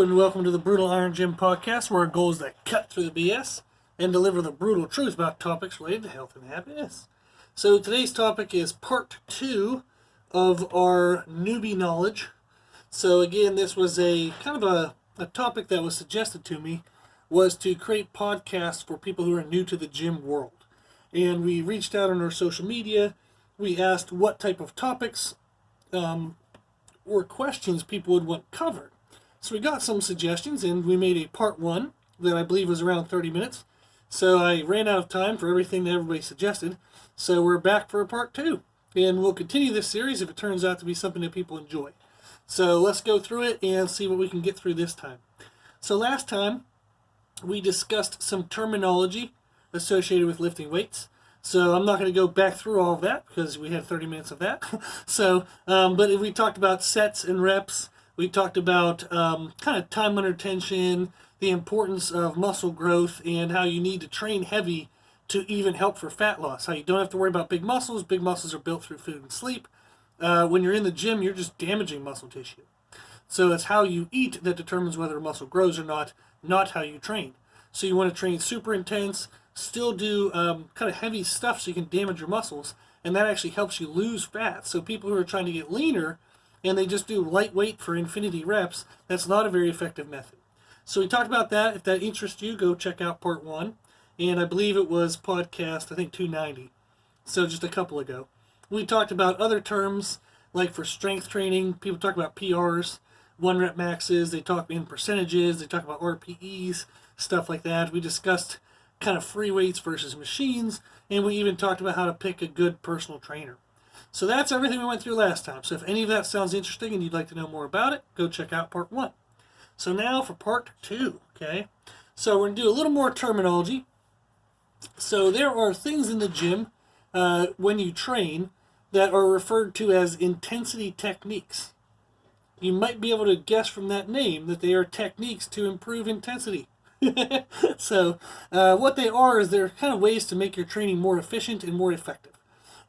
And welcome to the Brutal Iron Gym podcast, where our goal is to cut through the BS and deliver the brutal truth about topics related to health and happiness. So today's topic is part 2 of our newbie knowledge. So again, this was a kind of a topic that was suggested to me, was to create podcasts for people who are new to the gym world. And we reached out on our social media. We asked what type of topics or questions people would want covered. So we got some suggestions, and we made a part 1 that I believe was around 30 minutes. So I ran out of time for everything that everybody suggested. So we're back for a part 2. And we'll continue this series if it turns out to be something that people enjoy. So let's go through it and see what we can get through this time. So last time, we discussed some terminology associated with lifting weights. So I'm not going to go back through all of that because we had 30 minutes of that. But we talked about sets and reps. We talked about kind of time under tension, the importance of muscle growth, and how you need to train heavy to even help for fat loss. How you don't have to worry about big muscles. Big muscles are built through food and sleep. When you're in the gym, you're just damaging muscle tissue. So it's how you eat that determines whether a muscle grows or not how you train. So you want to train super intense, still do kind of heavy stuff so you can damage your muscles, and that actually helps you lose fat. So people who are trying to get leaner and they just do lightweight for infinity reps, that's not a very effective method. So we talked about that. If that interests you, go check out part 1. And I believe it was podcast, I think 290. So just a couple ago. We talked about other terms, like for strength training, people talk about PRs, 1 rep maxes, they talk in percentages, they talk about RPEs, stuff like that. We discussed kind of free weights versus machines, and we even talked about how to pick a good personal trainer. So that's everything we went through last time. So if any of that sounds interesting and you'd like to know more about it, go check out part 1. So now for part 2, okay? So we're going to do a little more terminology. So there are things in the gym when you train that are referred to as intensity techniques. You might be able to guess from that name that they are techniques to improve intensity. So what they are is they're kind of ways to make your training more efficient and more effective.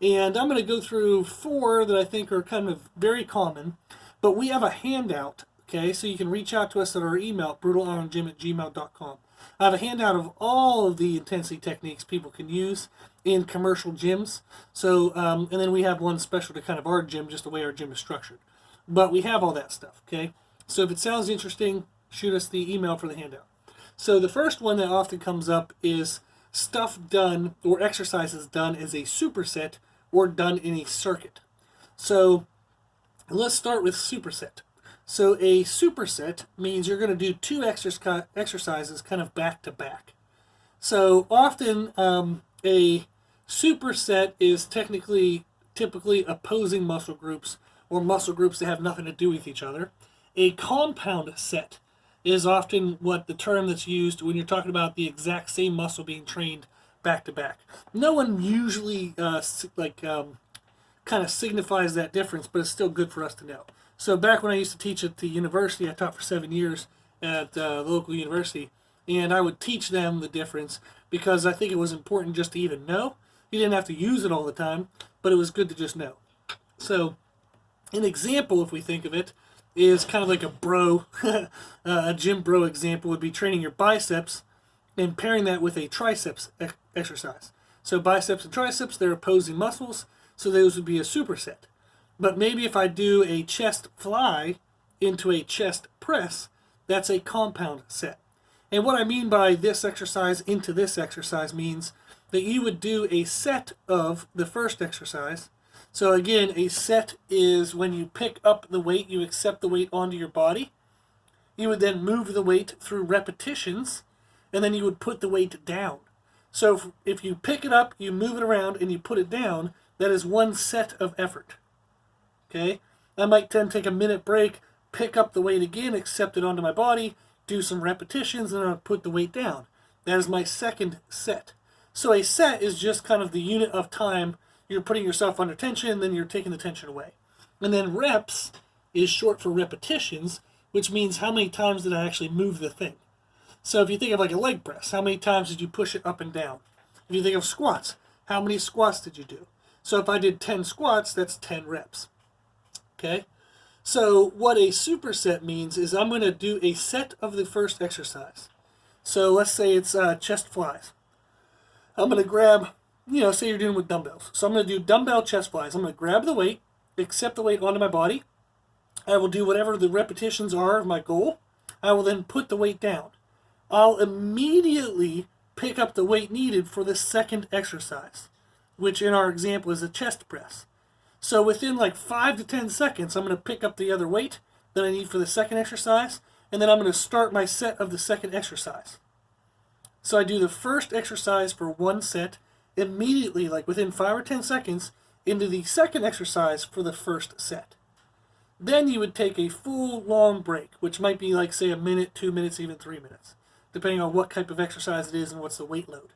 And I'm going to go through 4 that I think are kind of very common, but we have a handout, okay? So you can reach out to us at our email, brutaliron@gmail.com. I have a handout of all of the intensity techniques people can use in commercial gyms. So, and then we have one special to kind of our gym, just the way our gym is structured. But we have all that stuff, okay? So if it sounds interesting, shoot us the email for the handout. So the first one that often comes up is stuff done or exercises done as a superset or done in a circuit. So let's start with superset. So a superset means you're going to do 2 exercises kind of back to back. So often a superset is typically opposing muscle groups or muscle groups that have nothing to do with each other. A compound set is often what the term that's used when you're talking about the exact same muscle being trained back to back. No one usually kind of signifies that difference, but it's still good for us to know. So back when I used to teach at the university, I taught for 7 years at the local university, and I would teach them the difference because I think it was important just to even know. You didn't have to use it all the time, but it was good to just know. So an example, if we think of it, is kind of like a gym bro example would be training your biceps and pairing that with a triceps exercise. So biceps and triceps, they're opposing muscles, so those would be a superset. But maybe if I do a chest fly into a chest press, that's a compound set. And what I mean by this exercise into this exercise means that you would do a set of the first exercise. So again, a set is when you pick up the weight, you accept the weight onto your body. You would then move the weight through repetitions, and then you would put the weight down. So if you pick it up, you move it around, and you put it down, that is one set of effort. Okay? I might then take a minute break, pick up the weight again, accept it onto my body, do some repetitions, and then I'll put the weight down. That is my second set. So a set is just kind of the unit of time. You're putting yourself under tension, then you're taking the tension away. And then reps is short for repetitions, which means how many times did I actually move the thing. So if you think of like a leg press, how many times did you push it up and down? If you think of squats, how many squats did you do? So if I did 10 squats, that's 10 reps. Okay? So what a superset means is I'm going to do a set of the first exercise. So let's say it's chest flies. I'm going to grab, say you're doing with dumbbells. So I'm going to do dumbbell chest flies. I'm going to grab the weight, accept the weight onto my body. I will do whatever the repetitions are of my goal. I will then put the weight down. I'll immediately pick up the weight needed for the second exercise, which in our example is a chest press. So within like 5 to 10 seconds, I'm going to pick up the other weight that I need for the second exercise, and then I'm going to start my set of the second exercise. So I do the first exercise for one set, immediately, like within 5 or 10 seconds, into the second exercise for the first set. Then you would take a full long break, which might be like, say, a minute, 2 minutes, even 3 minutes, depending on what type of exercise it is and what's the weight load.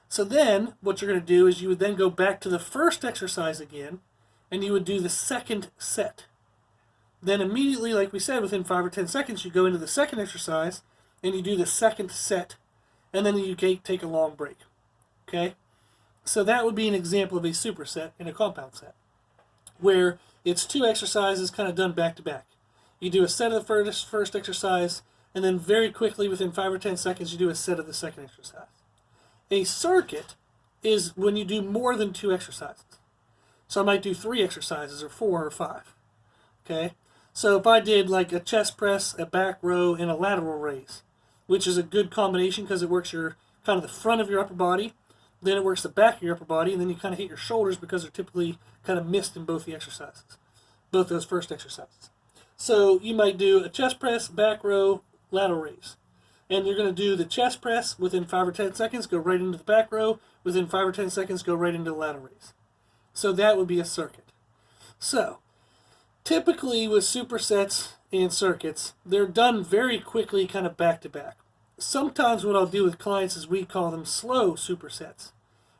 So then what you're going to do is you would then go back to the first exercise again, and you would do the second set. Then immediately, like we said, within 5 or 10 seconds, you go into the second exercise, and you do the second set, and then you take a long break. Okay? So that would be an example of a superset in a compound set, where it's 2 exercises kind of done back to back. You do a set of the first exercise, and then very quickly, within 5 or 10 seconds, you do a set of the second exercise. A circuit is when you do more than 2 exercises. So I might do 3 exercises, or 4 or 5. Okay? So if I did like a chest press, a back row, and a lateral raise, which is a good combination because it works your kind of the front of your upper body, then it works the back of your upper body, and then you kind of hit your shoulders because they're typically kind of missed in both the exercises, both those first exercises. So you might do a chest press, back row, lateral raise. And you're going to do the chest press within 5 or 10 seconds, go right into the back row. Within 5 or 10 seconds, go right into the lateral raise. So that would be a circuit. So typically with supersets and circuits, they're done very quickly, kind of back to back. Sometimes what I'll do with clients is we call them slow supersets,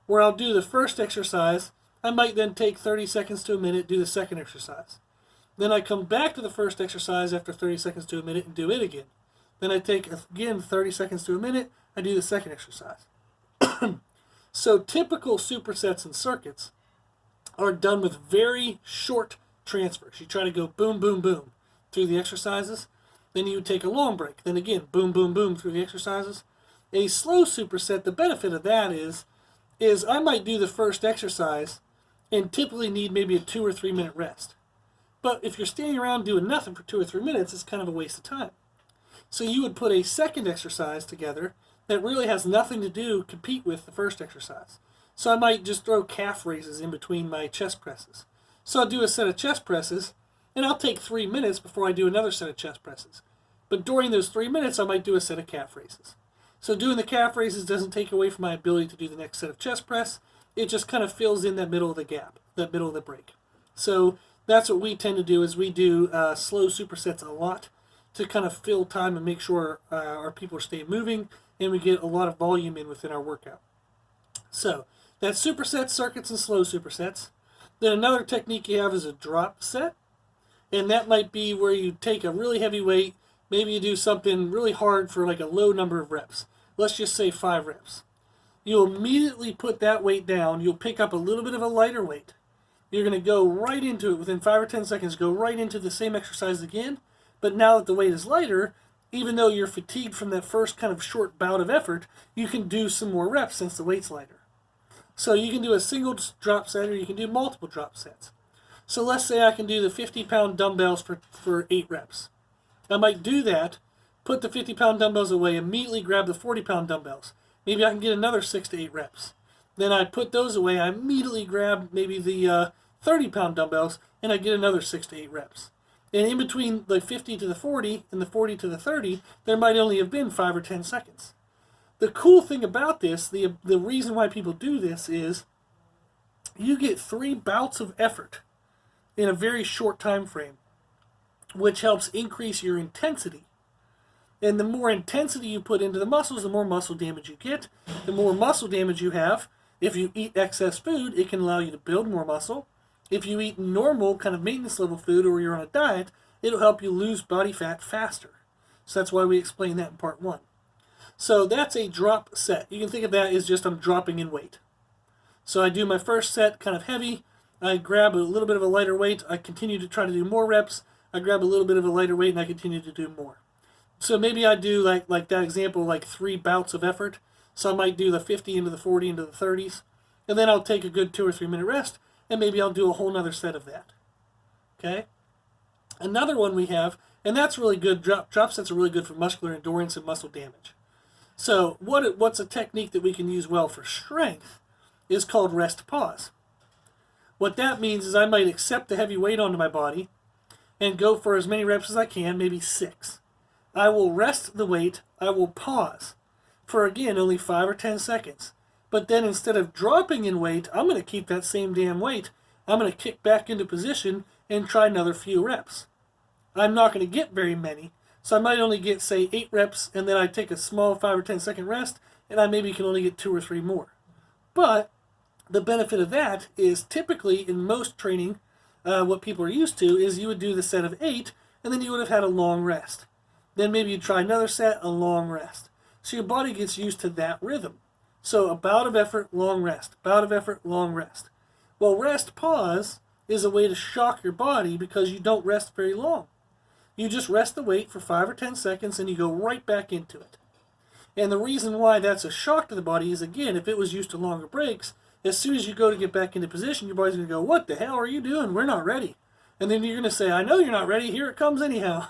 where I'll do the first exercise. I might then take 30 seconds to a minute, do the second exercise. Then I come back to the first exercise after 30 seconds to a minute and do it again. Then I take, again, 30 seconds to a minute, I do the second exercise. So typical supersets and circuits are done with very short transfers. You try to go boom, boom, boom through the exercises. Then you take a long break. Then again, boom, boom, boom through the exercises. A slow superset, the benefit of that is I might do the first exercise and typically need maybe a 2 or 3 minute rest. But if you're standing around doing nothing for 2 or 3 minutes, it's kind of a waste of time. So you would put a second exercise together that really has nothing to compete with the first exercise. So I might just throw calf raises in between my chest presses. So I'll do a set of chest presses, and I'll take 3 minutes before I do another set of chest presses. But during those 3 minutes, I might do a set of calf raises. So doing the calf raises doesn't take away from my ability to do the next set of chest press. It just kind of fills in that middle of the gap, that middle of the break. So that's what we tend to do, is we do slow supersets a lot to kind of fill time and make sure our people are staying moving and we get a lot of volume in within our workout. So that's supersets, circuits, and slow supersets. Then another technique you have is a drop set. And that might be where you take a really heavy weight, maybe you do something really hard for like a low number of reps. Let's just say 5 reps. You'll immediately put that weight down. You'll pick up a little bit of a lighter weight. You're going to go right into it within 5 or 10 seconds, go right into the same exercise again. But now that the weight is lighter, even though you're fatigued from that first kind of short bout of effort, you can do some more reps since the weight's lighter. So you can do a single drop set or you can do multiple drop sets. So let's say I can do the 50-pound dumbbells for 8 reps. I might do that, put the 50-pound dumbbells away, immediately grab the 40-pound dumbbells. Maybe I can get another 6 to 8 reps. Then I put those away, I immediately grab maybe the 30-pound dumbbells, and I get another 6 to 8 reps. And in between the 50 to the 40 and the 40 to the 30, there might only have been 5 or 10 seconds. The cool thing about this, the reason why people do this is you get 3 bouts of effort in a very short time frame, which helps increase your intensity. And the more intensity you put into the muscles, the more muscle damage you get. The more muscle damage you have, if you eat excess food, it can allow you to build more muscle. If you eat normal kind of maintenance level food or you're on a diet, it'll help you lose body fat faster. So that's why we explain that in part 1. So that's a drop set. You can think of that as just I'm dropping in weight. So I do my first set kind of heavy. I grab a little bit of a lighter weight. I continue to try to do more reps. I grab a little bit of a lighter weight and I continue to do more. So maybe I do like that example, like 3 bouts of effort. So I might do the 50 into the 40 into the 30s, and then I'll take a good 2 or 3 minute rest, and maybe I'll do a whole nother set of that. Okay? Another one we have, and that's really good, drop sets are really good for muscular endurance and muscle damage. So what's a technique that we can use well for strength is called rest pause. What that means is I might accept the heavy weight onto my body and go for as many reps as I can, maybe 6. I will rest the weight, I will pause for, again, only 5 or 10 seconds. But then instead of dropping in weight, I'm going to keep that same damn weight. I'm going to kick back into position and try another few reps. I'm not going to get very many, so I might only get, say, 8 reps, and then I take a small 5 or 10 second rest, and I maybe can only get 2 or 3 more. But the benefit of that is typically in most training, what people are used to is you would do the set of 8, and then you would have had a long rest. Then maybe you try another set, a long rest. So your body gets used to that rhythm. So a bout of effort, long rest. Bout of effort, long rest. Well, rest pause is a way to shock your body because you don't rest very long. You just rest the weight for 5 or 10 seconds and you go right back into it. And the reason why that's a shock to the body is, again, if it was used to longer breaks, as soon as you go to get back into position, your body's going to go, what the hell are you doing? We're not ready. And then you're going to say, I know you're not ready. Here it comes anyhow.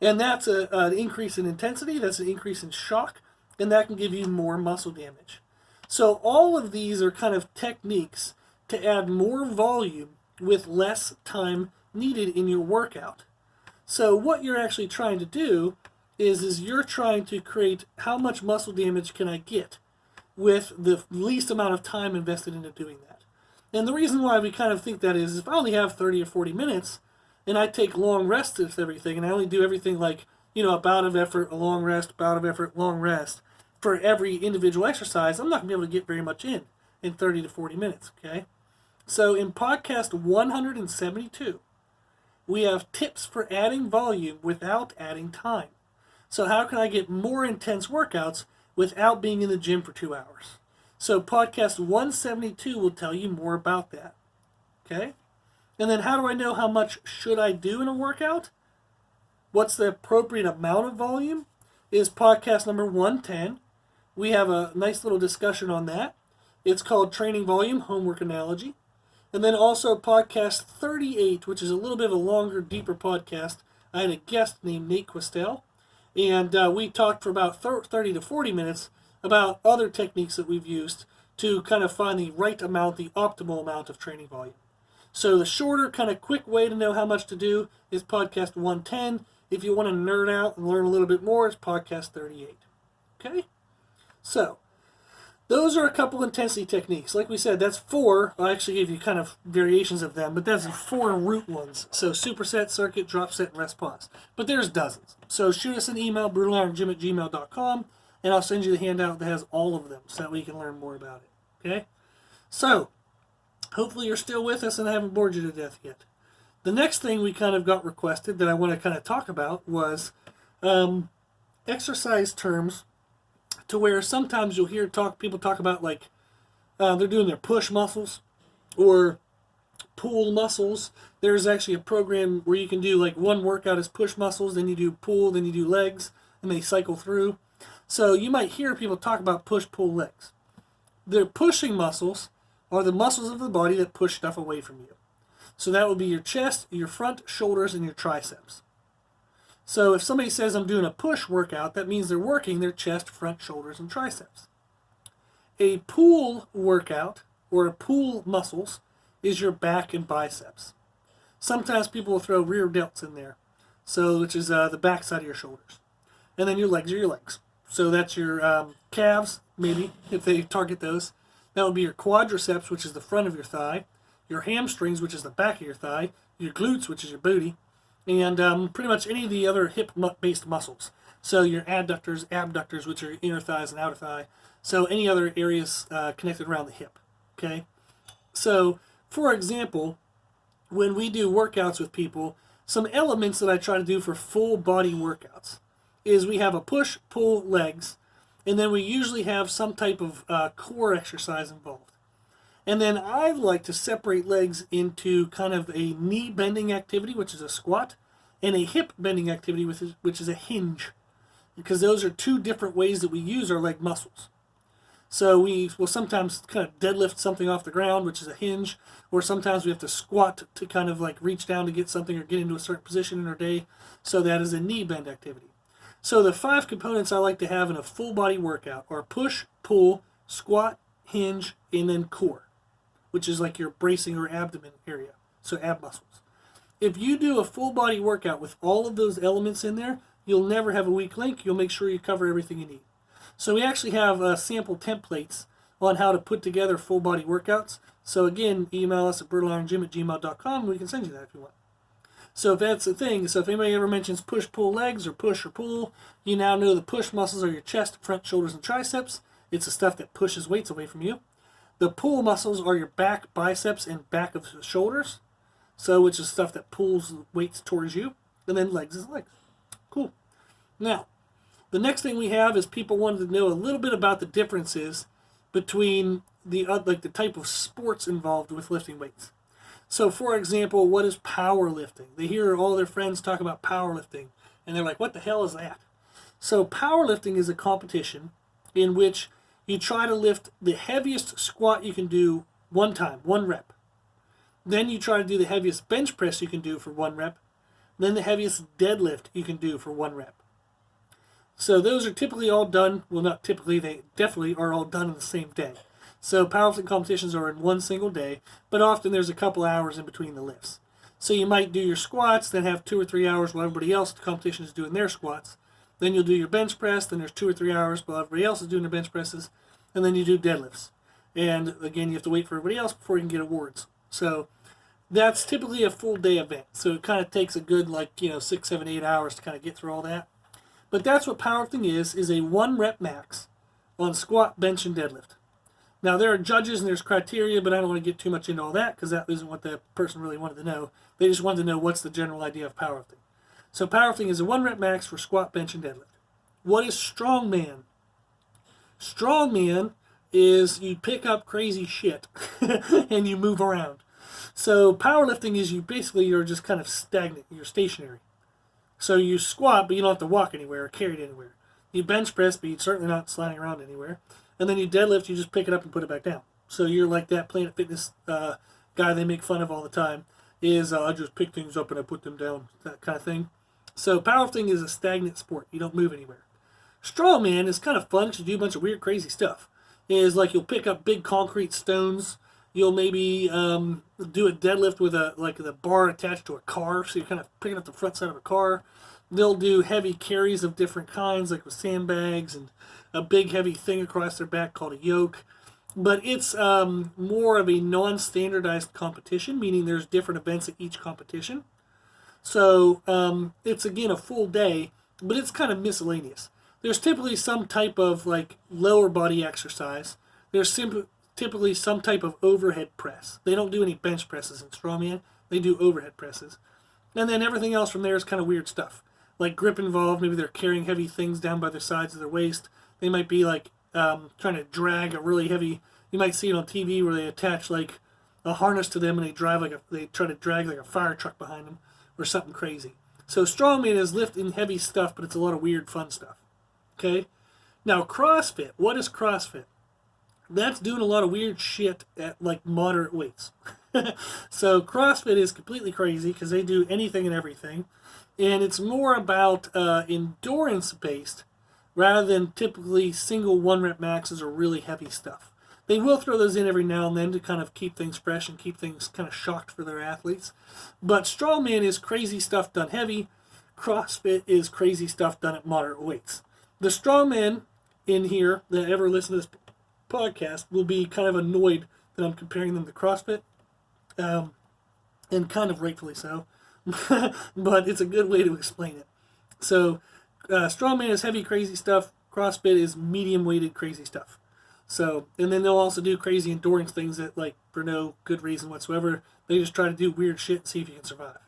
And that's an increase in intensity. That's an increase in shock. And that can give you more muscle damage. So all of these are kind of techniques to add more volume with less time needed in your workout. So what you're actually trying to do is you're trying to create how much muscle damage can I get with the least amount of time invested into doing that. And the reason why we kind of think that is if I only have 30 or 40 minutes and I take long rests with everything and I only do everything like, a bout of effort, a long rest, bout of effort, long rest for every individual exercise, I'm not going to be able to get very much in 30 to 40 minutes, okay? So in podcast 172, we have tips for adding volume without adding time. So how can I get more intense workouts without being in the gym for 2 hours? So podcast 172 will tell you more about that. Okay? And then how do I know how much should I do in a workout? What's the appropriate amount of volume? Is podcast number 110. We have a nice little discussion on that. It's called Training Volume, Homework Analogy. And then also podcast 38, which is a little bit of a longer, deeper podcast. I had a guest named Nate Questel, and we talked for about 30 to 40 minutes about other techniques that we've used to kind of find the right amount, the optimal amount of training volume. So the shorter, kind of quick way to know how much to do is podcast 110. If you want to nerd out and learn a little bit more, it's podcast 38. Okay? So, those are a couple intensity techniques. Like we said, that's 4. I actually gave you kind of variations of them, but that's 4 root ones. So superset, circuit, drop set, and rest pause. But there's dozens. So shoot us an email, brutaliron@gmail.com, and I'll send you the handout that has all of them so that we can learn more about it. Okay? So, hopefully you're still with us and I haven't bored you to death yet. The next thing we kind of got requested that I want to kind of talk about was exercise terms, to where sometimes you'll hear people talk about like they're doing their push muscles or pull muscles. There's actually a program where you can do like one workout is push muscles, then you do pull, then you do legs, and they cycle through. So you might hear people talk about push, pull, legs. Their pushing muscles are the muscles of the body that push stuff away from you. So that would be your chest, your front, shoulders, and your triceps. So if somebody says I'm doing a push workout, that means they're working their chest, front, shoulders, and triceps. A pull workout, or a pull muscles, is your back and biceps. Sometimes people will throw rear delts in there, which is the back side of your shoulders. And then your legs are your legs. So that's your calves, maybe, if they target those. That would be your quadriceps, which is the front of your thigh, your hamstrings, which is the back of your thigh, your glutes, which is your booty, and pretty much any of the other hip-based muscles. So your adductors, abductors, which are inner thighs and outer thigh. So any other areas connected around the hip. Okay? So, for example, when we do workouts with people, some elements that I try to do for full body workouts is we have a push, pull, legs, and then we usually have some type of core exercise involved. And then I like to separate legs into kind of a knee bending activity, which is a squat, and a hip bending activity, which is a hinge, because those are two different ways that we use our leg muscles. So we will sometimes kind of deadlift something off the ground, which is a hinge, or sometimes we have to squat to kind of like reach down to get something or get into a certain position in our day. So that is a knee bend activity. So the 5 components I like to have in a full body workout are push, pull, squat, hinge, and then core, which is like your bracing or abdomen area, so ab muscles. If you do a full body workout with all of those elements in there, you'll never have a weak link. You'll make sure you cover everything you need. So we actually have sample templates on how to put together full body workouts. So again, email us at brutalirongym@gmail.com and we can send you that if you want. So if that's the thing, so if anybody ever mentions push-pull legs or push or pull, you now know the push muscles are your chest, front, shoulders, and triceps. It's the stuff that pushes weights away from you. The pull muscles are your back, biceps, and back of the shoulders. So which is stuff that pulls weights towards you. And then legs is legs. Cool. Now, the next thing we have is people wanted to know a little bit about the differences between the type of sports involved with lifting weights. So, for example, what is powerlifting? They hear all their friends talk about powerlifting, and they're like, what the hell is that? So, powerlifting is a competition in which you try to lift the heaviest squat you can do one time, 1 rep. Then you try to do the heaviest bench press you can do for 1 rep. Then the heaviest deadlift you can do for 1 rep. So those are typically all done, well not typically, they definitely are all done in the same day. So powerlifting competitions are in one single day, but often there's a couple hours in between the lifts. So you might do your squats, then have 2 or 3 hours while everybody else in the competition is doing their squats. Then you'll do your bench press, then there's 2 or 3 hours while everybody else is doing their bench presses, and then you do deadlifts. And again, you have to wait for everybody else before you can get awards. So that's typically a full day event. So it kind of takes a good 6, 7, 8 hours to kind of get through all that. But that's what powerlifting is a 1 rep max on squat, bench, and deadlift. Now there are judges and there's criteria, but I don't want to get too much into all that because that isn't what the person really wanted to know. They just wanted to know what's the general idea of powerlifting. So powerlifting is a 1 rep max for squat, bench, and deadlift. What is strongman? Strongman is you pick up crazy shit and you move around. So powerlifting is you're just kind of stagnant. You're stationary. So you squat, but you don't have to walk anywhere or carry it anywhere. You bench press, but you're certainly not sliding around anywhere. And then you deadlift, you just pick it up and put it back down. So you're like that Planet Fitness guy they make fun of all the time, is I just pick things up and I put them down, that kind of thing. So powerlifting is a stagnant sport. You don't move anywhere. Strongman is kind of fun because you do a bunch of weird, crazy stuff. Is like you'll pick up big concrete stones. You'll maybe do a deadlift with a bar attached to a car, so you're kind of picking up the front side of a car. They'll do heavy carries of different kinds, like with sandbags and a big heavy thing across their back called a yoke. But it's more of a non-standardized competition, meaning there's different events at each competition. So it's, again, a full day, but it's kind of miscellaneous. There's typically some type of lower body exercise. There's typically some type of overhead press. They don't do any bench presses in strongman. They do overhead presses. And then everything else from there is kind of weird stuff. Like grip involved. Maybe they're carrying heavy things down by the sides of their waist. They might be trying to drag a really heavy, you might see it on TV where they attach a harness to them and they try to drag a fire truck behind them or something crazy. So strongman is lifting heavy stuff, but it's a lot of weird fun stuff. Okay? Now CrossFit. What is CrossFit? That's doing a lot of weird shit at moderate weights. So CrossFit is completely crazy because they do anything and everything. And it's more about endurance based rather than typically single 1 rep maxes or really heavy stuff. They will throw those in every now and then to kind of keep things fresh and keep things kind of shocked for their athletes. But strongman is crazy stuff done heavy. CrossFit is crazy stuff done at moderate weights. The strongmen in here that ever listen to this podcast will be kind of annoyed that I'm comparing them to CrossFit, and kind of rightfully so, but it's a good way to explain it. So strongman is heavy crazy stuff. CrossFit is medium weighted crazy stuff. So, and then they'll also do crazy endurance things that for no good reason whatsoever, they just try to do weird shit and see if you can survive.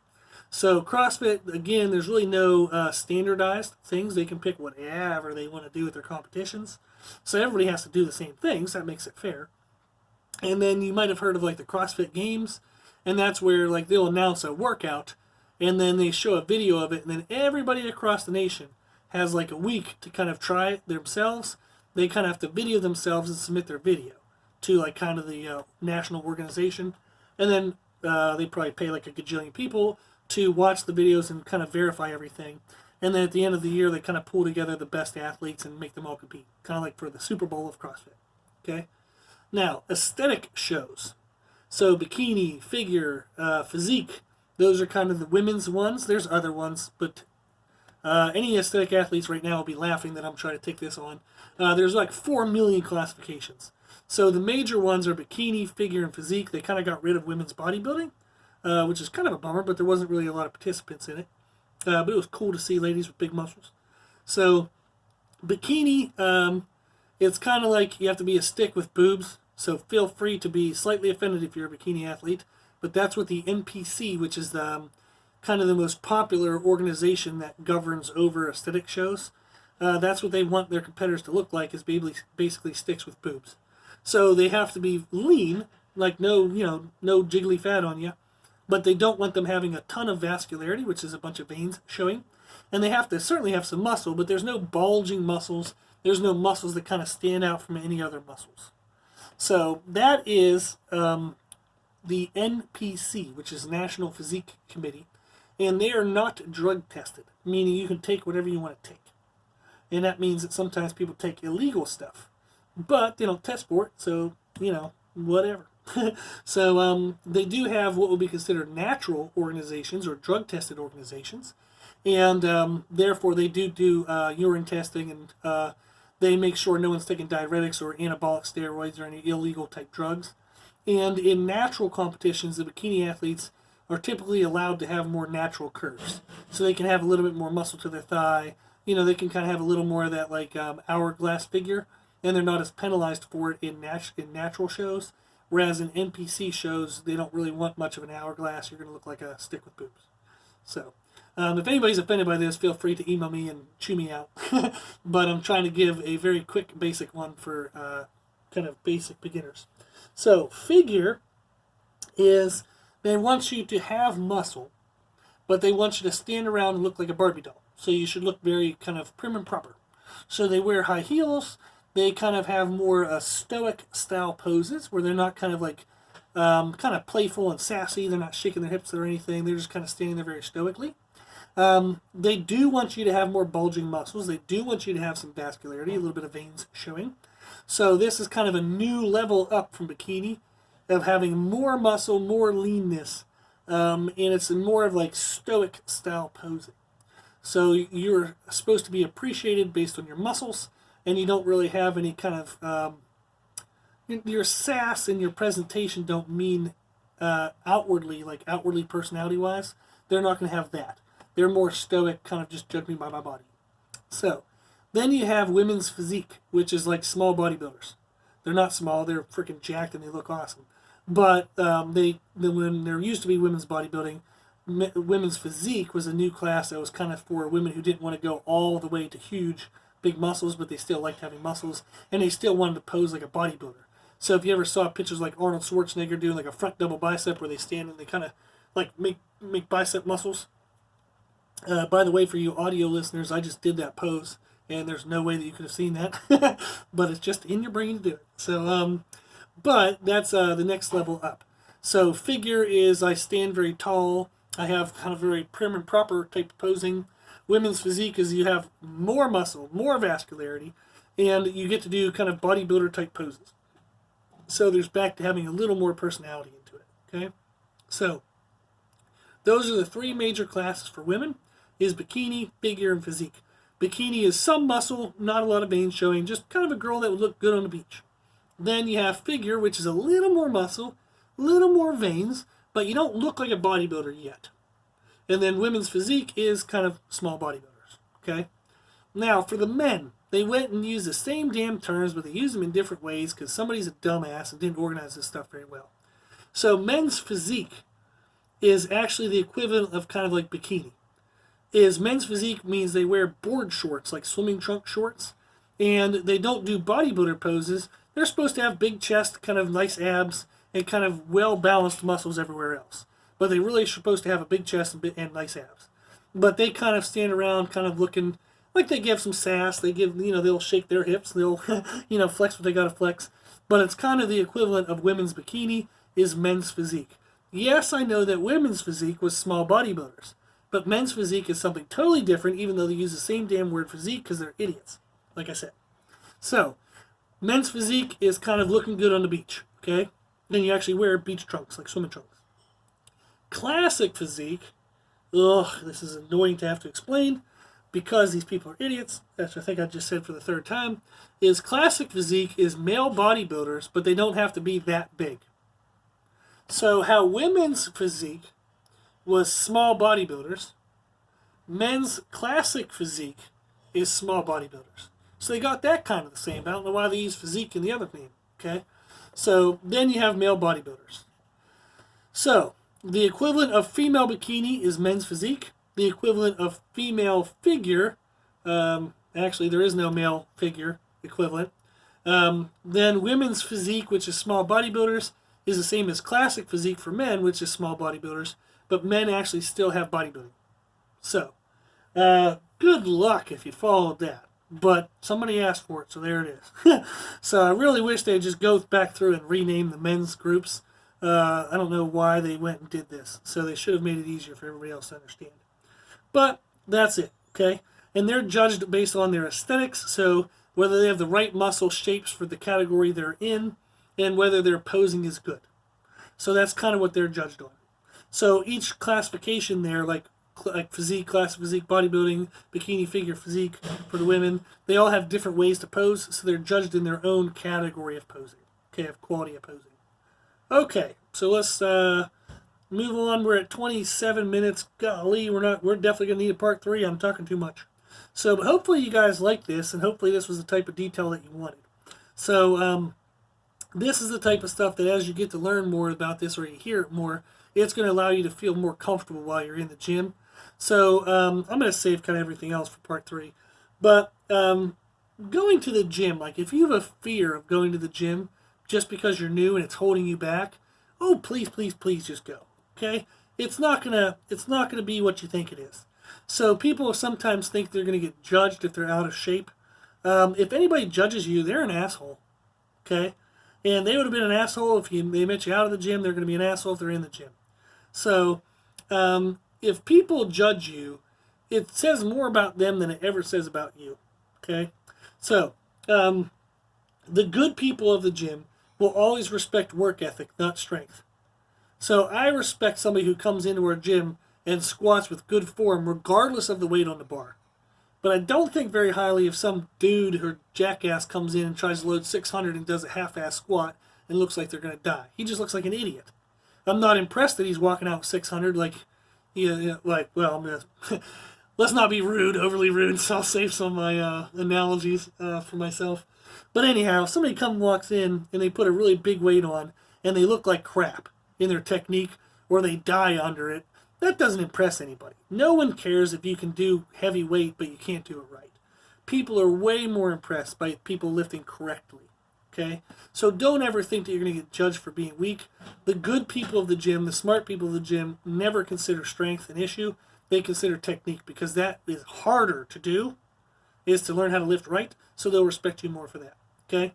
So CrossFit, again, there's really no standardized things. They can pick whatever they want to do with their competitions. So everybody has to do the same things. That makes it fair. And then you might have heard of the CrossFit Games, and that's where they'll announce a workout, and then they show a video of it, and then everybody across the nation has like a week to kind of try it themselves. They kind of have to video themselves and submit their video to like kind of the national organization, and then they probably pay like a gajillion people to watch the videos and kind of verify everything. And then at the end of the year, they kind of pull together the best athletes and make them all compete, kind of like for the Super Bowl of CrossFit. Okay. Now, aesthetic shows. So bikini, figure, physique, those are kind of the women's ones. There's other ones, but any aesthetic athletes right now will be laughing that I'm trying to take this on. There's like 4 million classifications. So the major ones are bikini, figure, and physique. They kind of got rid of women's bodybuilding, which is kind of a bummer, but there wasn't really a lot of participants in it. But it was cool to see ladies with big muscles. So bikini, it's kind of like you have to be a stick with boobs. So feel free to be slightly offended if you're a bikini athlete. But that's what the NPC, which is the kind of the most popular organization that governs over aesthetic shows. That's what they want their competitors to look like, is basically sticks with boobs. So they have to be lean, like no jiggly fat on you, but they don't want them having a ton of vascularity, which is a bunch of veins showing. And they have to certainly have some muscle, but there's no bulging muscles. There's no muscles that kind of stand out from any other muscles. So that is the NPC, which is National Physique Committee. And they are not drug tested, meaning you can take whatever you want to take. And that means that sometimes people take illegal stuff, but they don't test for it, so, whatever. So they do have what would be considered natural organizations or drug-tested organizations, and therefore they do urine testing, and they make sure no one's taking diuretics or anabolic steroids or any illegal type drugs. And in natural competitions, the bikini athletes are typically allowed to have more natural curves, so they can have a little bit more muscle to their thigh. They can kind of have a little more of that like hourglass figure, and they're not as penalized for it in natural shows. Whereas in NPC shows, they don't really want much of an hourglass. You're going to look like a stick with boobs. So, if anybody's offended by this, feel free to email me and chew me out. But I'm trying to give a very quick, basic one for kind of basic beginners. So, figure is they want you to have muscle, but they want you to stand around and look like a Barbie doll. So you should look very kind of prim and proper. So they wear high heels. They kind of have more stoic style poses where they're not kind of like kind of playful and sassy. They're not shaking their hips or anything. They're just kind of standing there very stoically. They do want you to have more bulging muscles. They do want you to have some vascularity, a little bit of veins showing. So this is kind of a new level up from bikini of having more muscle, more leanness, and it's more of like stoic style posing. So you're supposed to be appreciated based on your muscles, and you don't really have any kind of your sass and your presentation don't mean outwardly personality-wise. They're not going to have that. They're more stoic, kind of just judge me by my body. So then you have women's physique, which is like small bodybuilders. They're not small. They're freaking jacked and they look awesome. But when there used to be women's bodybuilding, women's physique was a new class that was kind of for women who didn't want to go all the way to huge, big muscles, but they still liked having muscles, and they still wanted to pose like a bodybuilder. So if you ever saw pictures like Arnold Schwarzenegger doing like a front double bicep where they stand and they kind of like make bicep muscles. By the way, for you audio listeners, I just did that pose, and there's no way that you could have seen that, but it's just in your brain to do it. So, but that's the next level up. So figure is I stand very tall. I have kind of very prim and proper type of posing. Women's physique is you have more muscle, more vascularity, and you get to do kind of bodybuilder type poses. So there's back to having a little more personality into it. Okay, so those are the 3 major classes for women: is bikini, figure, and physique. Bikini is some muscle, not a lot of veins showing, just kind of a girl that would look good on the beach. Then you have figure, which is a little more muscle, a little more veins, but you don't look like a bodybuilder yet. And then women's physique is kind of small bodybuilders. Okay. Now for the men, they went and used the same damn terms, but they used them in different ways because somebody's a dumbass and didn't organize this stuff very well. So men's physique is actually the equivalent of kind of like bikini. Men's physique means they wear board shorts, like swimming trunk shorts, and they don't do bodybuilder poses. They're supposed to have big chest, kind of nice abs, and kind of well-balanced muscles everywhere else. but they really are supposed to have a big chest and nice abs. But they kind of stand around kind of looking like they give some sass. They give, they'll shake their hips. They'll, flex what they got to flex. But it's kind of the equivalent of women's bikini is men's physique. Yes, I know that women's physique was small bodybuilders. But men's physique is something totally different, even though they use the same damn word physique because they're idiots, like I said. So, men's physique is kind of looking good on the beach, okay? Then you actually wear beach trunks, like swimming trunks. Classic physique, this is annoying to have to explain because these people are idiots, that's what I think I just said for the third time, is classic physique is male bodybuilders, but they don't have to be that big. So how women's physique was small bodybuilders, men's classic physique is small bodybuilders. So they got that kind of the same. I don't know why they use physique in the other name, okay? So then you have male bodybuilders. So the equivalent of female bikini is men's physique. The equivalent of female figure, actually there is no male figure equivalent. Then women's physique, which is small bodybuilders, is the same as classic physique for men, which is small bodybuilders. But men actually still have bodybuilding. So, good luck if you followed that. But somebody asked for it, so there it is. So I really wish they'd just go back through and rename the men's groups. I don't know why they went and did this. So they should have made it easier for everybody else to understand. But that's it, okay? And they're judged based on their aesthetics. So whether they have the right muscle shapes for the category they're in, and whether their posing is good. So that's kind of what they're judged on. So each classification there, like physique, classic physique, bodybuilding, bikini figure physique for the women, they all have different ways to pose, so they're judged in their own category of posing, okay, of quality of posing. Okay, so let's move on. We're at 27 minutes. Golly, we're definitely going to need a part 3. I'm talking too much. So, but hopefully you guys like this, and hopefully this was the type of detail that you wanted. So, this is the type of stuff that as you get to learn more about this or you hear it more, it's going to allow you to feel more comfortable while you're in the gym. So I'm going to save kind of everything else for part 3. But going to the gym, like if you have a fear of going to the gym just because you're new and it's holding you back, oh, please, please, please just go. Okay? It's not gonna be what you think it is. So people sometimes think they're going to get judged if they're out of shape. If anybody judges you, they're an asshole. Okay? And they would have been an asshole if they met you out of the gym. They're going to be an asshole if they're in the gym. So, if people judge you, it says more about them than it ever says about you. Okay? So, the good people of the gym will always respect work ethic, not strength. So, I respect somebody who comes into our gym and squats with good form, regardless of the weight on the bar. But I don't think very highly if some dude or jackass comes in and tries to load 600 and does a half-ass squat and looks like they're going to die. He just looks like an idiot. I'm not impressed that he's walking out with 600 like, let's not be rude, overly rude, so I'll save some of my analogies for myself. But anyhow, if somebody walks in and they put a really big weight on and they look like crap in their technique or they die under it, that doesn't impress anybody. No one cares if you can do heavy weight but you can't do it right. People are way more impressed by people lifting correctly. Okay? So don't ever think that you're going to get judged for being weak. The good people of the gym, the smart people of the gym, never consider strength an issue. They consider technique because that is harder to do, is to learn how to lift right, so they'll respect you more for that. Okay?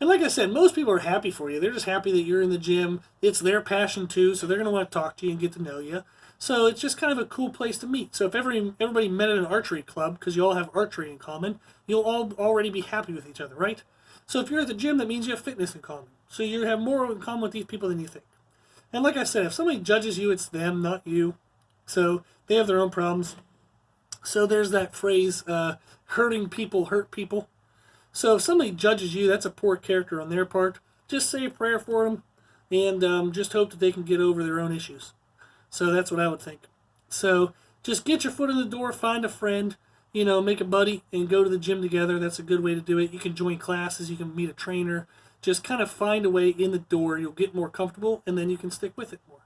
And like I said, most people are happy for you. They're just happy that you're in the gym. It's their passion too, so they're going to want to talk to you and get to know you. So it's just kind of a cool place to meet. So if everybody met at an archery club, because you all have archery in common, you'll all already be happy with each other, right? So if you're at the gym, that means you have fitness in common. So you have more in common with these people than you think. And like I said, if somebody judges you, it's them, not you. So they have their own problems. So there's that phrase, hurting people hurt people. So if somebody judges you, that's a poor character on their part. Just say a prayer for them and just hope that they can get over their own issues. So that's what I would think. So just get your foot in the door, find a friend, make a buddy and go to the gym together. That's a good way to do it. You can join classes, you can meet a trainer. Just kind of find a way in the door. You'll get more comfortable and then you can stick with it more.